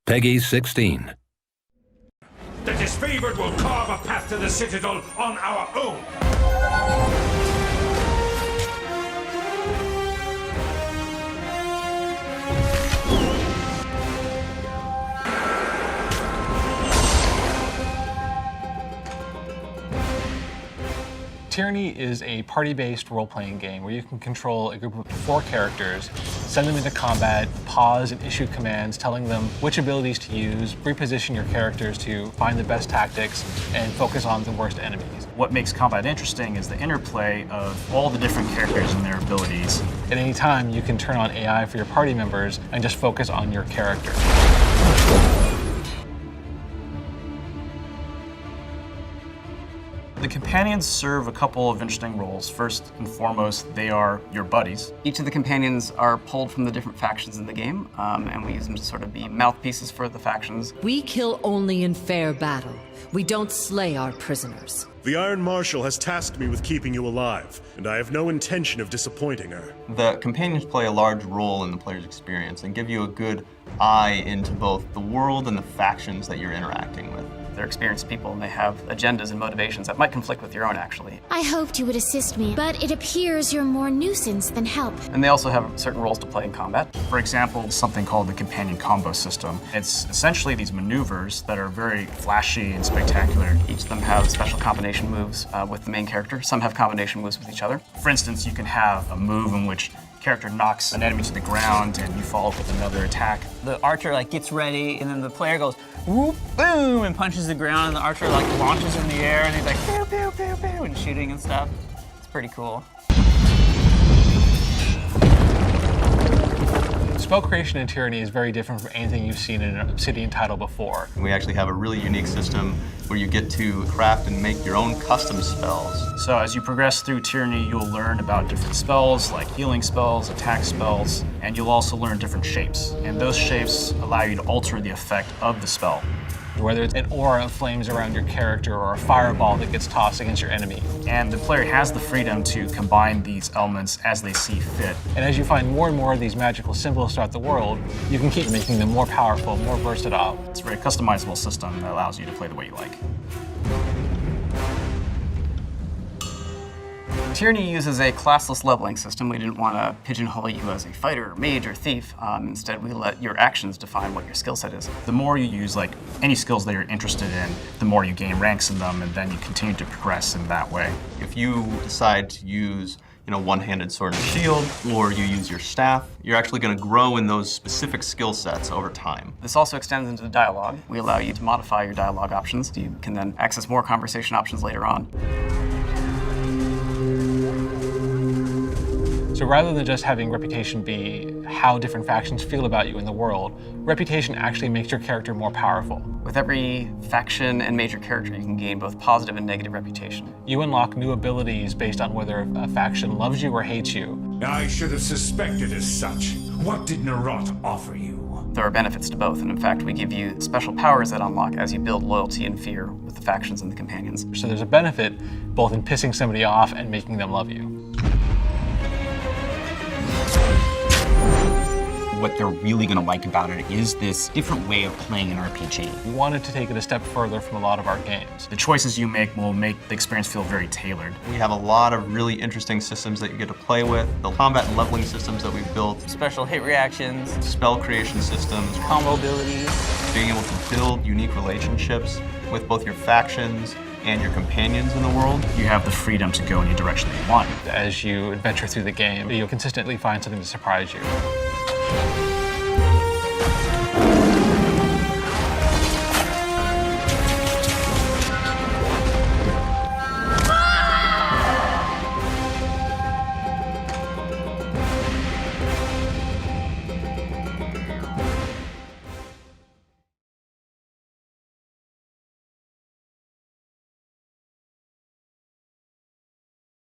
Peggy 16. The disfavored will carve a path to the Citadel on our own. Tyranny is a party-based role-playing game where you can control a group of 4 characters, send them into combat, pause and issue commands telling them which abilities to use, reposition your characters to find the best tactics, and focus on the worst enemies. What makes combat interesting is the interplay of all the different characters and their abilities. At any time, you can turn on AI for your party members and just focus on your character. The companions serve a couple of interesting roles. First and foremost, they are your buddies. Each of the companions are pulled from the different factions in the game, and we use them to sort of be mouthpieces for the factions. We kill only in fair battle. We don't slay our prisoners. The Iron Marshal has tasked me with keeping you alive, and I have no intention of disappointing her. The companions play a large role in the player's experience and give you a good eye into both the world and the factions that you're interacting with. They're experienced people, and they have agendas and motivations that might conflict with your own, actually. I hoped you would assist me, but it appears you're more nuisance than help. And they also have certain roles to play in combat. For example, something called the companion combo system. It's essentially these maneuvers that are very flashy and spectacular. Each of them have special combination moves with the main character. Some have combination moves with each other. For instance, you can have a move in which character knocks an enemy to the ground and you follow up with another attack. The archer gets ready and then the player goes whoop, boom, and punches the ground, and the archer launches in the air and he's like pew, pew, pew, pew, and shooting and stuff. It's pretty cool. Spell creation in Tyranny is very different from anything you've seen in an Obsidian title before. We actually have a really unique system where you get to craft and make your own custom spells. So as you progress through Tyranny, you'll learn about different spells, like healing spells, attack spells, and you'll also learn different shapes. And those shapes allow you to alter the effect of the spell. Whether it's an aura of flames around your character or a fireball that gets tossed against your enemy. And the player has the freedom to combine these elements as they see fit. And as you find more and more of these magical symbols throughout the world, you can keep making them more powerful, more versatile. It's a very customizable system that allows you to play the way you like. Tyranny uses a classless leveling system. We didn't want to pigeonhole you as a fighter, mage, or thief. Instead, we let your actions define what your skill set is. The more you use any skills that you're interested in, the more you gain ranks in them, and then you continue to progress in that way. If you decide to use one-handed sword and shield, or you use your staff, you're actually going to grow in those specific skill sets over time. This also extends into the dialogue. We allow you to modify your dialogue options. You can then access more conversation options later on. So rather than just having reputation be how different factions feel about you in the world, reputation actually makes your character more powerful. With every faction and major character, you can gain both positive and negative reputation. You unlock new abilities based on whether a faction loves you or hates you. I should have suspected as such. What did Narot offer you? There are benefits to both, and in fact, we give you special powers that unlock as you build loyalty and fear with the factions and the companions. So there's a benefit both in pissing somebody off and making them love you. What they're really going to like about it is this different way of playing an RPG. We wanted to take it a step further from a lot of our games. The choices you make will make the experience feel very tailored. We have a lot of really interesting systems that you get to play with. The combat and leveling systems that we've built. Special hit reactions. Spell creation systems. Combo abilities. Being able to build unique relationships with both your factions and your companions in the world. You have the freedom to go any direction that you want. As you adventure through the game, you'll consistently find something to surprise you.